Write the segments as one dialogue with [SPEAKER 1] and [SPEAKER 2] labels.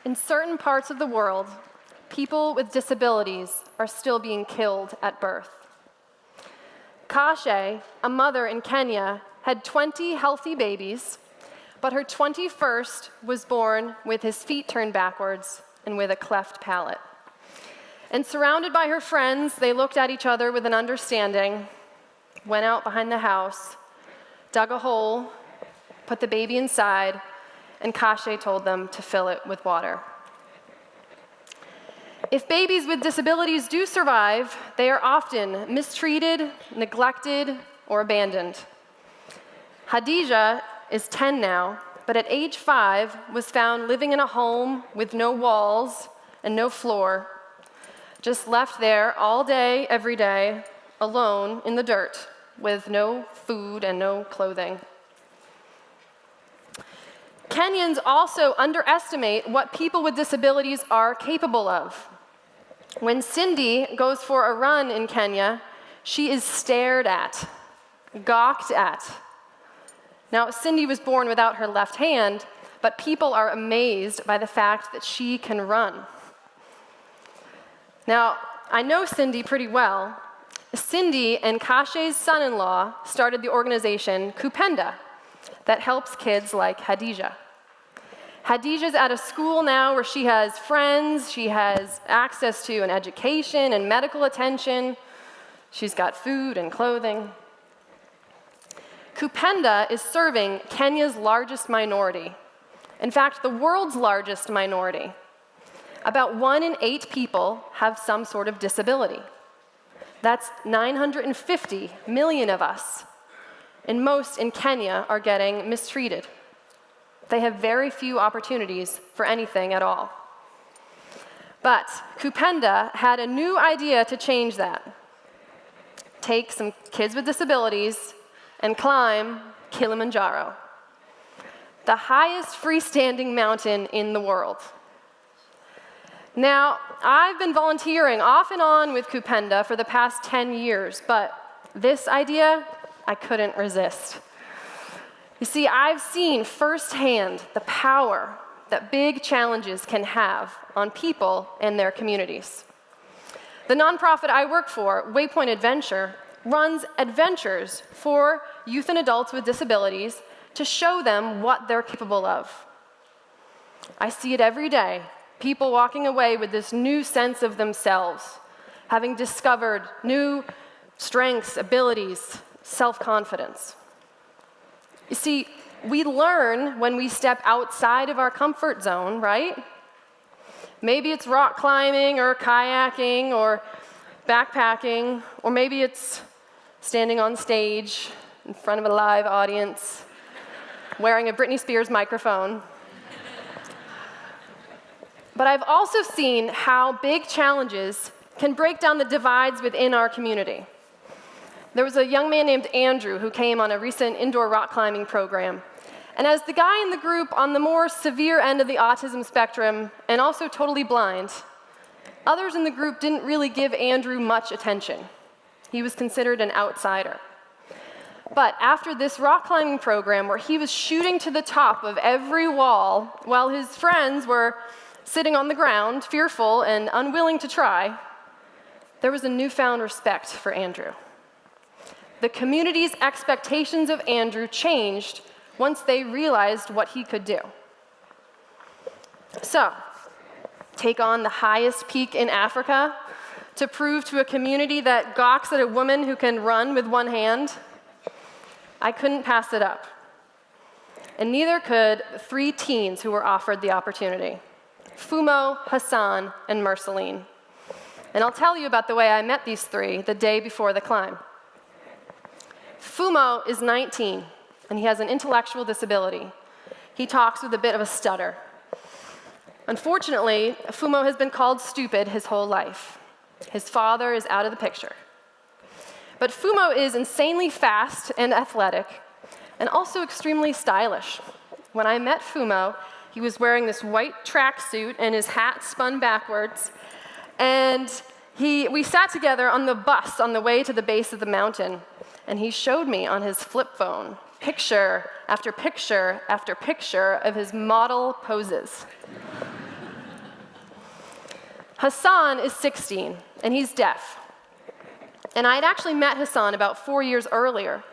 [SPEAKER 1] In certain parts of the world, people with disabilities are still being killed at birth. Kashe, a mother in Kenya, had 20 healthy babies, but her 21st was born with his feet turned backwards and with a cleft palate. And surrounded by her friends, they looked at each other with an understanding, went out behind the house, dug a hole, put the baby inside, and Kashe told them to fill it with water. If babies with disabilities do survive, they are often mistreated, neglected, or abandoned. Hadija is 10 now, but at age 5 was found living in a home with no walls and no floor, just left there all day, every day, alone in the dirt, with no food and no clothing. Kenyans also underestimate what people with disabilities are capable of. When Cindy goes for a run in Kenya, she is stared at, gawked at. Now, Cindy was born without her left hand, but people are amazed by the fact that she can run. Now, I know Cindy pretty well. Cindy and Kashe's son-in-law started the organization Kupenda that helps kids like Hadija. Hadija's at a school now where she has friends, she has access to an education and medical attention, she's got food and clothing. Kupenda is serving Kenya's largest minority. In fact, the world's largest minority. About 1 in 8 people have some sort of disability. That's 950 million of us, and most in Kenya are getting mistreated. They have very few opportunities for anything at all. But Kupenda had a new idea to change that. Take some kids with disabilities and climb Kilimanjaro, the highest freestanding mountain in the world. Now, I've been volunteering off and on with Kupenda for the past 10 years, but this idea, I couldn't resist. You see, I've seen firsthand the power that big challenges can have on people and their communities. The nonprofit I work for, Waypoint Adventure, runs adventures for youth and adults with disabilities to show them what they're capable of. I see it every day, people walking away with this new sense of themselves, having discovered new strengths, abilities, self-confidence. You see, we learn when we step outside of our comfort zone, right? Maybe it's rock climbing or kayaking or backpacking, or maybe it's standing on stage in front of a live audience, wearing a Britney Spears microphone. But I've also seen how big challenges can break down the divides within our community. There was a young man named Andrew who came on a recent indoor rock climbing program. And as the guy in the group on the more severe end of the autism spectrum, and also totally blind, others in the group didn't really give Andrew much attention. He was considered an outsider. But after this rock climbing program, where he was shooting to the top of every wall while his friends were sitting on the ground, fearful and unwilling to try, there was a newfound respect for Andrew. The community's expectations of Andrew changed once they realized what he could do. So, take on the highest peak in Africa to prove to a community that gawks at a woman who can run with one hand? I couldn't pass it up. And neither could 3 teens who were offered the opportunity: Fumo, Hassan, and Merceline. And I'll tell you about the way I met these 3 the day before the climb. Fumo is 19, and he has an intellectual disability. He talks with a bit of a stutter. Unfortunately, Fumo has been called stupid his whole life. His father is out of the picture. But Fumo is insanely fast and athletic, and also extremely stylish. When I met Fumo, he was wearing this white tracksuit and his hat spun backwards, and we sat together on the bus on the way to the base of the mountain, and he showed me on his flip phone picture after picture after picture of his model poses. Hassan is 16, and he's deaf. And I had actually met Hassan about 4 years earlier.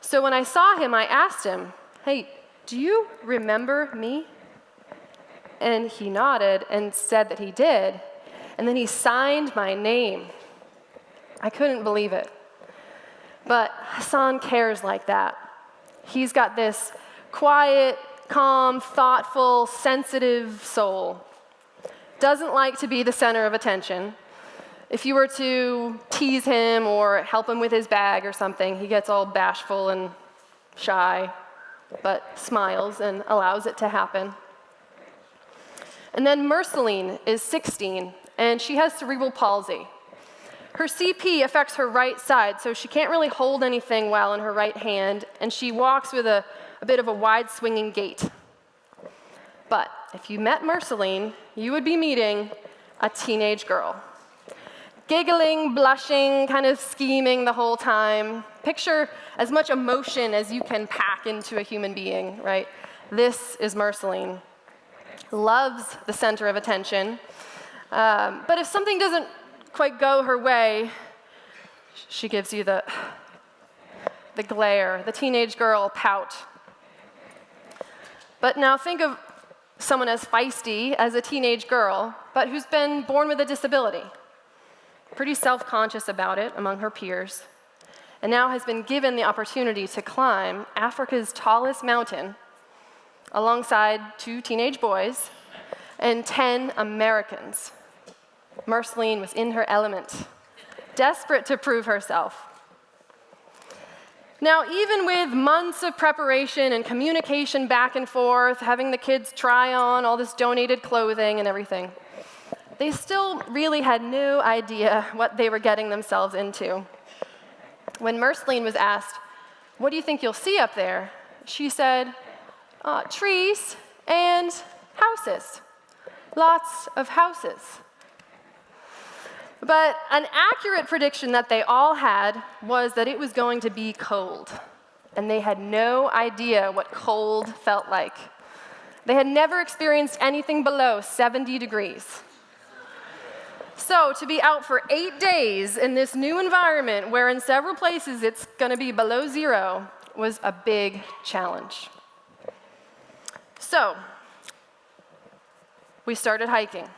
[SPEAKER 1] So when I saw him, I asked him, "Hey, do you remember me?" And he nodded and said that he did. And then he signed my name. I couldn't believe it. But Hassan cares like that. He's got this quiet, calm, thoughtful, sensitive soul. Doesn't like to be the center of attention. If you were to tease him or help him with his bag or something, he gets all bashful and shy, but smiles and allows it to happen. And then Merceline is 16, and she has cerebral palsy. Her CP affects her right side, so she can't really hold anything well in her right hand, and she walks with a bit of a wide swinging gait. But if you met Merceline, you would be meeting a teenage girl. Giggling, blushing, kind of scheming the whole time. Picture as much emotion as you can pack into a human being, right? This is Merceline. Loves the center of attention. But if something doesn't quite go her way, she gives you the glare, the teenage girl pout. But now think of someone as feisty as a teenage girl, but who's been born with a disability. Pretty self-conscious about it among her peers, and now has been given the opportunity to climb Africa's tallest mountain alongside 2 teenage boys and 10 Americans. Merceline was in her element, desperate to prove herself. Now, even with months of preparation and communication back and forth, having the kids try on all this donated clothing and everything, they still really had no idea what they were getting themselves into. When Merceline was asked, "What do you think you'll see up there?" she said, "Trees and houses. Lots of houses." But an accurate prediction that they all had was that it was going to be cold. And they had no idea what cold felt like. They had never experienced anything below 70 degrees. So to be out for 8 days in this new environment where in several places it's going to be below 0 was a big challenge. So we started hiking.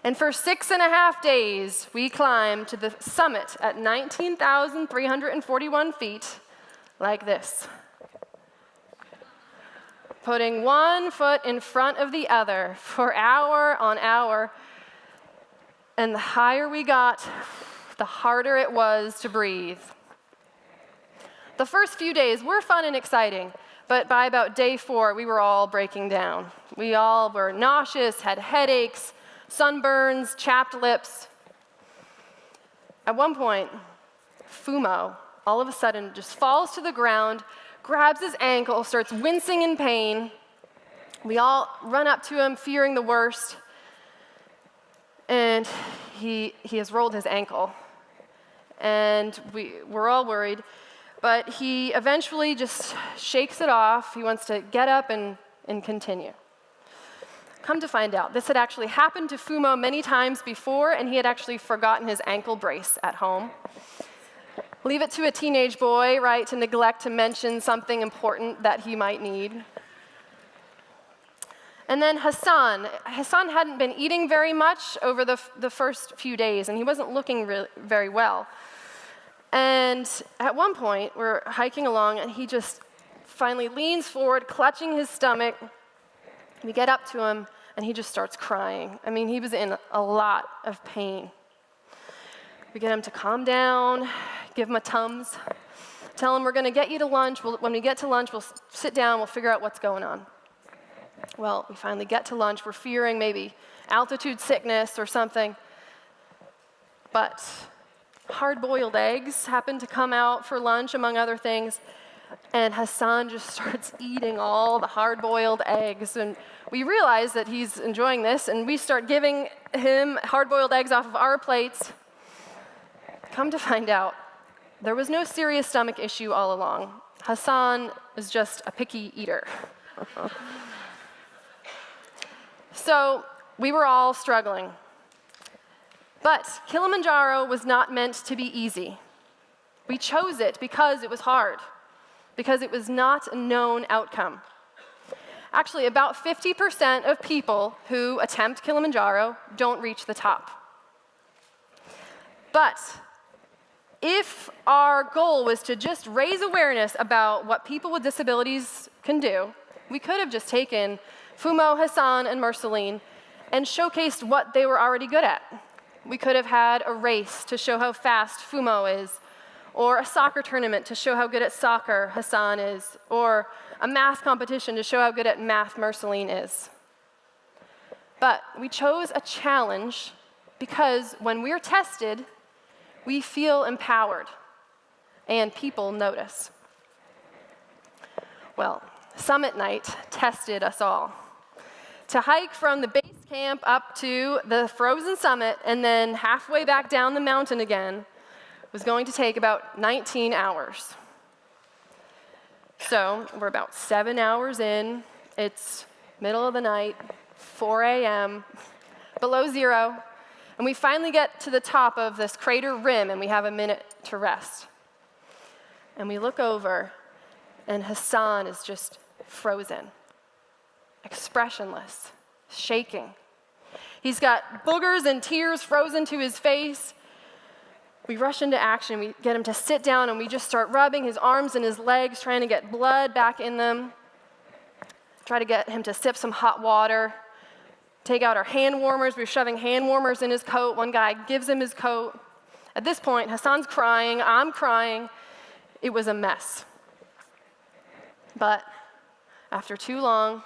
[SPEAKER 1] And for 6.5 days, we climbed to the summit at 19,341 feet like this, putting one foot in front of the other for hour on hour. And the higher we got, the harder it was to breathe. The first few days were fun and exciting, but by about day 4, we were all breaking down. We all were nauseous, had headaches, sunburns, chapped lips. At one point, Fumo all of a sudden just falls to the ground, grabs his ankle, starts wincing in pain. We all run up to him, fearing the worst. And he has rolled his ankle. And we're all worried. But he eventually just shakes it off. He wants to get up and continue. Come to find out, this had actually happened to Fumo many times before, and he had actually forgotten his ankle brace at home. Leave it to a teenage boy, right, to neglect to mention something important that he might need. And then Hassan hadn't been eating very much over the first few days, and he wasn't looking very well. And at one point, we're hiking along, and he just finally leans forward, clutching his stomach. We get up to him, and he just starts crying. I mean, he was in a lot of pain. We get him to calm down, give him a Tums, tell him we're going to get you to lunch. When we get to lunch, we'll sit down, we'll figure out what's going on. Well, we finally get to lunch. We're fearing maybe altitude sickness or something. But hard-boiled eggs happen to come out for lunch, among other things. And Hassan just starts eating all the hard-boiled eggs. And we realize that he's enjoying this, and we start giving him hard-boiled eggs off of our plates. Come to find out, there was no serious stomach issue all along. Hassan is just a picky eater. So we were all struggling. But Kilimanjaro was not meant to be easy. We chose it because it was hard, because it was not a known outcome. Actually, about 50% of people who attempt Kilimanjaro don't reach the top. But if our goal was to just raise awareness about what people with disabilities can do, we could have just taken Fumo, Hassan, and Marceline and showcased what they were already good at. We could have had a race to show how fast Fumo is, or a soccer tournament to show how good at soccer Hassan is, or a math competition to show how good at math Marceline is. But we chose a challenge because when we're tested, we feel empowered, and people notice. Well, Summit Night tested us all. To hike from the base camp up to the frozen summit and then halfway back down the mountain again was going to take about 19 hours. So we're about 7 hours in. It's middle of the night, 4 a.m., below zero, and we finally get to the top of this crater rim, and we have a minute to rest. And we look over, and Hassan is just frozen, expressionless, shaking. He's got boogers and tears frozen to his face. We rush into action. We get him to sit down, and we just start rubbing his arms and his legs, trying to get blood back in them. Try to get him to sip some hot water. Take out our hand warmers. We're shoving hand warmers in his coat. One guy gives him his coat. At this point, Hassan's crying. I'm crying. It was a mess. But after too long,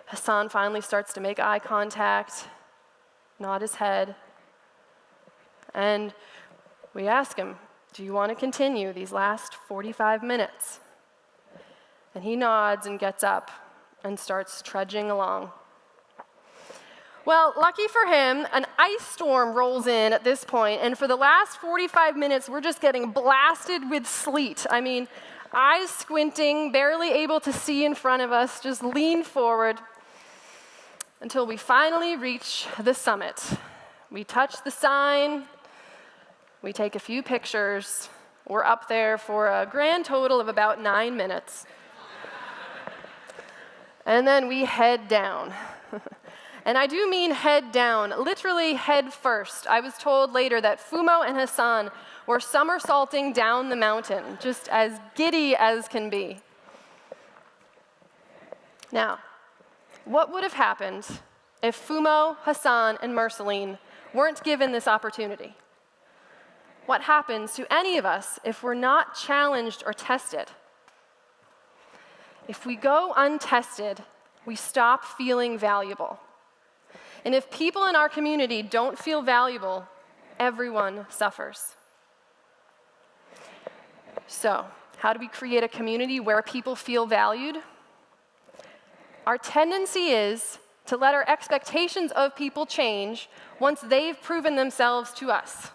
[SPEAKER 1] Hassan finally starts to make eye contact, nod his head, and we ask him, do you want to continue these last 45 minutes? And he nods and gets up and starts trudging along. Well, lucky for him, an ice storm rolls in at this point, and for the last 45 minutes, we're just getting blasted with sleet. I mean, eyes squinting, barely able to see in front of us, just lean forward until we finally reach the summit. We touch the sign, we take a few pictures, we're up there for a grand total of about 9 minutes. And then we head down. And I do mean head down, literally head first. I was told later that Fumo and Hassan were somersaulting down the mountain, just as giddy as can be. Now, what would have happened if Fumo, Hassan, and Marceline weren't given this opportunity? What happens to any of us if we're not challenged or tested? If we go untested, we stop feeling valuable. And if people in our community don't feel valuable, everyone suffers. So, how do we create a community where people feel valued? Our tendency is to let our expectations of people change once they've proven themselves to us,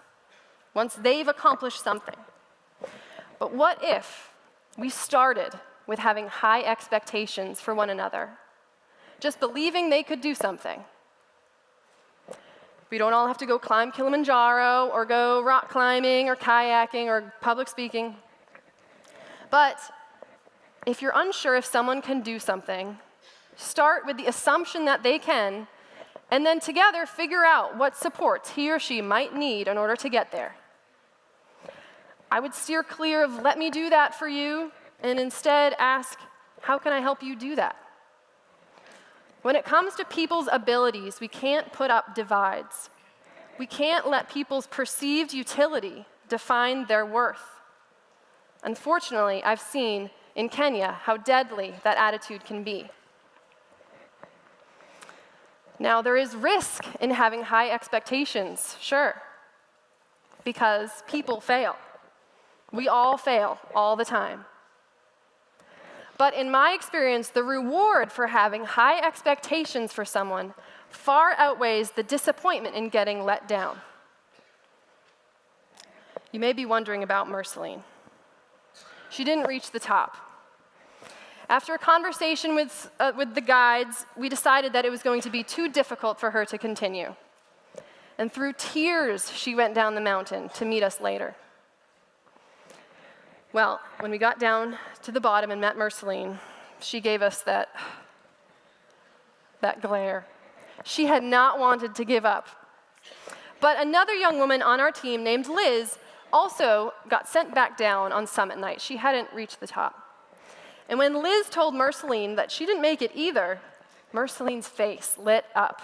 [SPEAKER 1] once they've accomplished something. But what if we started with having high expectations for one another, just believing they could do something? We don't all have to go climb Kilimanjaro or go rock climbing or kayaking or public speaking. But if you're unsure if someone can do something, start with the assumption that they can, and then together figure out what supports he or she might need in order to get there. I would steer clear of let me do that for you, and instead ask, how can I help you do that? When it comes to people's abilities, we can't put up divides. We can't let people's perceived utility define their worth. Unfortunately, I've seen in Kenya how deadly that attitude can be. Now, there is risk in having high expectations, sure, because people fail. We all fail all the time. But in my experience, the reward for having high expectations for someone far outweighs the disappointment in getting let down. You may be wondering about Marceline. She didn't reach the top. After a conversation with the guides, we decided that it was going to be too difficult for her to continue. and through tears, she went down the mountain to meet us later. Well, when we got down to the bottom and met Merceline, she gave us that glare. She had not wanted to give up. But another young woman on our team named Liz also got sent back down on summit night. She hadn't reached the top. And when Liz told Merceline that she didn't make it either, Merceline's face lit up.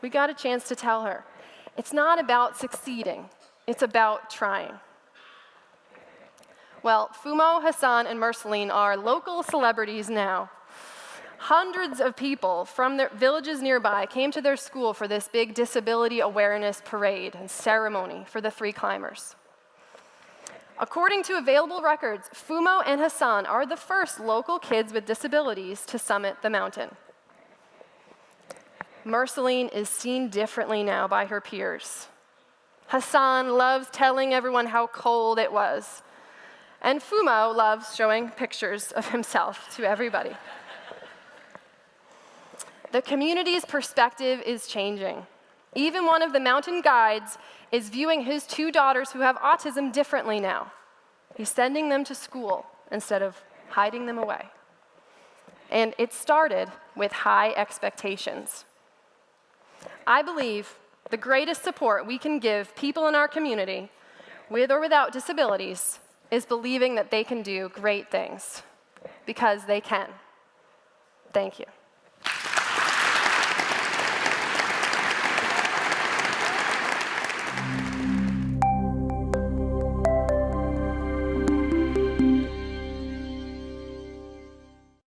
[SPEAKER 1] We got a chance to tell her, it's not about succeeding, it's about trying. Well, Fumo, Hassan, and Merceline are local celebrities now. Hundreds of people from their villages nearby came to their school for this big disability awareness parade and ceremony for the 3 climbers. According to available records, Fumo and Hassan are the first local kids with disabilities to summit the mountain. Merceline is seen differently now by her peers. Hassan loves telling everyone how cold it was, and Fumo loves showing pictures of himself to everybody. The community's perspective is changing. Even one of the mountain guides is viewing his 2 daughters who have autism differently now. He's sending them to school instead of hiding them away. And it started with high expectations. I believe the greatest support we can give people in our community, with or without disabilities, is believing that they can do great things, because they can. Thank you.